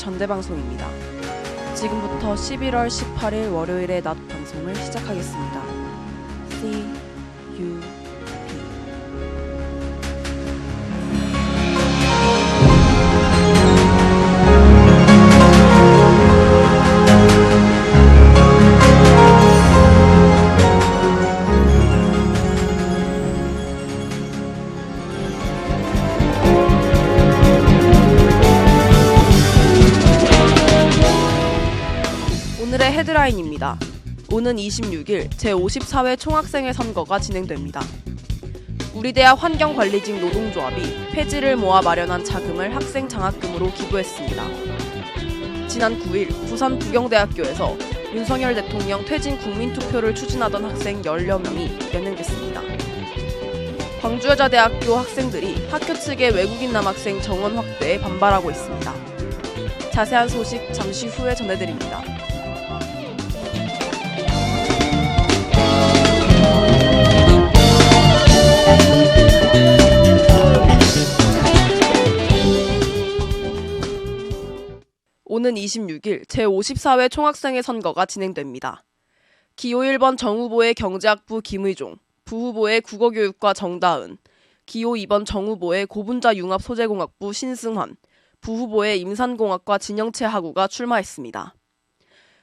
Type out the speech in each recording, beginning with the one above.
전대방송입니다. 지금부터 11월 18일 월요일의 낮 방송을 시작하겠습니다. CUP 오늘의 헤드라인입니다. 오는 26일 제54회 총학생회 선거가 진행됩니다. 우리대학 환경관리직 노동조합이 폐지를 모아 마련한 자금을 학생 장학금으로 기부했습니다. 지난 9일 부산 부경대학교에서 윤석열 대통령 퇴진 국민투표를 추진하던 학생 10여 명이 연행됐습니다. 광주여자대학교 학생들이 학교 측의 외국인 남학생 정원 확대에 반발하고 있습니다. 자세한 소식 잠시 후에 전해드립니다. 오는 26일 제54회 총학생회 선거가 진행됩니다. 기호 1번 정후보의 경제학부 김의종, 부후보의 국어교육과 정다은, 기호 2번 정후보의 고분자 융합소재공학부 신승환, 부후보의 임산공학과 진영채 하구가 출마했습니다.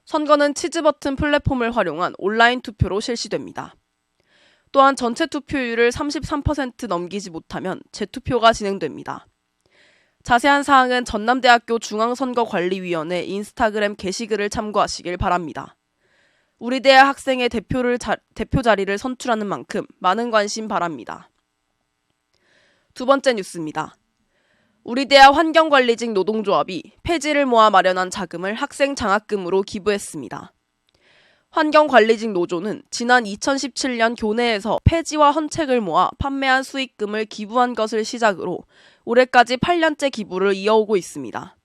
선거는 치즈버튼 플랫폼을 활용한 온라인 투표로 실시됩니다. 또한 전체 투표율을 33% 넘기지 못하면 재투표가 진행됩니다. 자세한 사항은 전남대학교 중앙선거관리위원회 인스타그램 게시글을 참고하시길 바랍니다. 우리 대학 학생의 대표 자리를 선출하는 만큼 많은 관심 바랍니다. 두 번째 뉴스입니다. 우리 대학 환경관리직 노동조합이 폐지를 모아 마련한 자금을 학생 장학금으로 기부했습니다. 환경관리직 노조는 지난 2017년 교내에서 폐지와 헌책을 모아 판매한 수익금을 기부한 것을 시작으로 올해까지 8년째 기부를 이어오고 있습니다.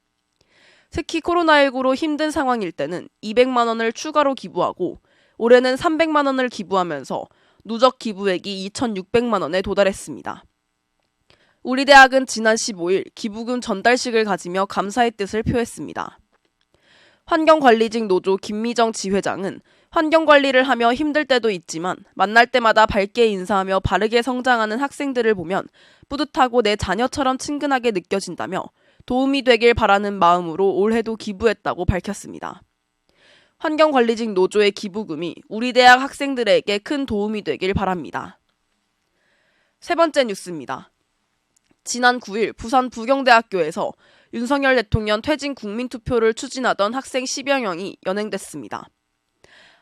특히 코로나19로 힘든 상황일 때는 200만 원을 추가로 기부하고 올해는 300만 원을 기부하면서 누적 기부액이 2,600만 원에 도달했습니다. 우리 대학은 지난 15일 기부금 전달식을 가지며 감사의 뜻을 표했습니다. 환경관리직 노조 김미정 지회장은 환경관리를 하며 힘들 때도 있지만 만날 때마다 밝게 인사하며 바르게 성장하는 학생들을 보면 뿌듯하고 내 자녀처럼 친근하게 느껴진다며 도움이 되길 바라는 마음으로 올해도 기부했다고 밝혔습니다. 환경관리직 노조의 기부금이 우리 대학 학생들에게 큰 도움이 되길 바랍니다. 세 번째 뉴스입니다. 지난 9일 부산 부경대학교에서 윤석열 대통령 퇴진 국민투표를 추진하던 학생 10여 명이 연행됐습니다.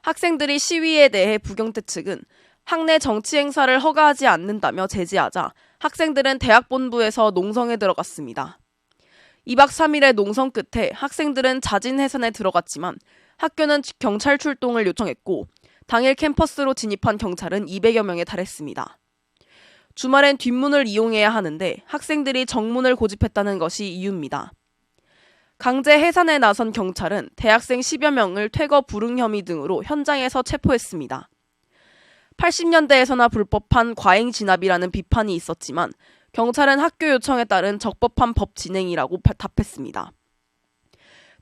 학생들이 시위에 대해 부경대 측은 학내 정치 행사를 허가하지 않는다며 제지하자 학생들은 대학 본부에서 농성에 들어갔습니다. 2박 3일의 농성 끝에 학생들은 자진 해산에 들어갔지만 학교는 경찰 출동을 요청했고 당일 캠퍼스로 진입한 경찰은 200여 명에 달했습니다. 주말엔 뒷문을 이용해야 하는데 학생들이 정문을 고집했다는 것이 이유입니다. 강제 해산에 나선 경찰은 대학생 10여 명을 퇴거 불응 혐의 등으로 현장에서 체포했습니다. 80년대에서나 불법한 과잉 진압이라는 비판이 있었지만 경찰은 학교 요청에 따른 적법한 법 진행이라고 답했습니다.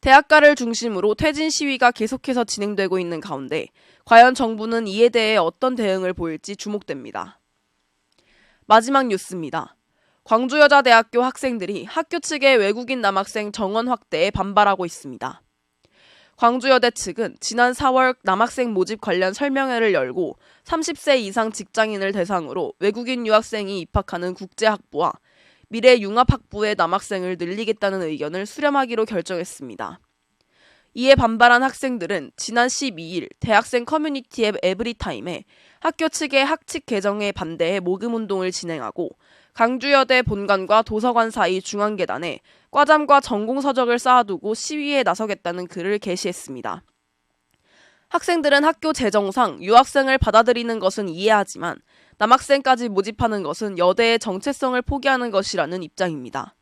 대학가를 중심으로 퇴진 시위가 계속해서 진행되고 있는 가운데 과연 정부는 이에 대해 어떤 대응을 보일지 주목됩니다. 마지막 뉴스입니다. 광주여자대학교 학생들이 학교 측의 외국인 남학생 정원 확대에 반발하고 있습니다. 광주여대 측은 지난 4월 남학생 모집 관련 설명회를 열고 30세 이상 직장인을 대상으로 외국인 유학생이 입학하는 국제학부와 미래 융합학부의 남학생을 늘리겠다는 의견을 수렴하기로 결정했습니다. 이에 반발한 학생들은 지난 12일 대학생 커뮤니티 앱 에브리타임에 학교 측의 학칙 개정에 반대해 모금운동을 진행하고 광주여대 본관과 도서관 사이 중앙계단에 과잠과 전공서적을 쌓아두고 시위에 나서겠다는 글을 게시했습니다. 학생들은 학교 재정상 유학생을 받아들이는 것은 이해하지만 남학생까지 모집하는 것은 여대의 정체성을 포기하는 것이라는 입장입니다.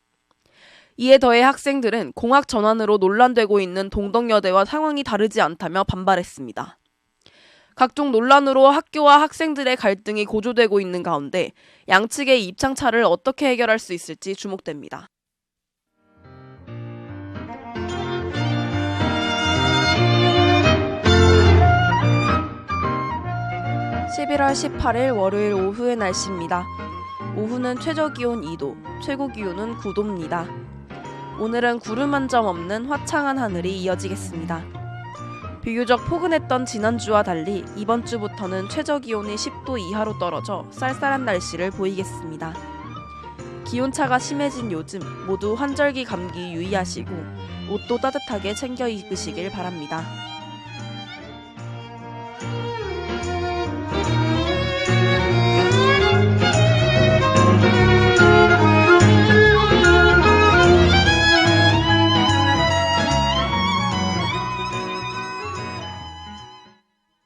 이에 더해 학생들은 공학 전환으로 논란되고 있는 동덕여대와 상황이 다르지 않다며 반발했습니다. 각종 논란으로 학교와 학생들의 갈등이 고조되고 있는 가운데 양측의 입장차를 어떻게 해결할 수 있을지 주목됩니다. 10월 18일 월요일 오후의 날씨입니다. 오후는 최저기온 2도, 최고기온은 9도입니다. 오늘은 구름 한 점 없는 화창한 하늘이 이어지겠습니다. 비교적 포근했던 지난주와 달리 이번 주부터는 최저기온이 10도 이하로 떨어져 쌀쌀한 날씨를 보이겠습니다. 기온차가 심해진 요즘 모두 환절기 감기 유의하시고 옷도 따뜻하게 챙겨 입으시길 바랍니다.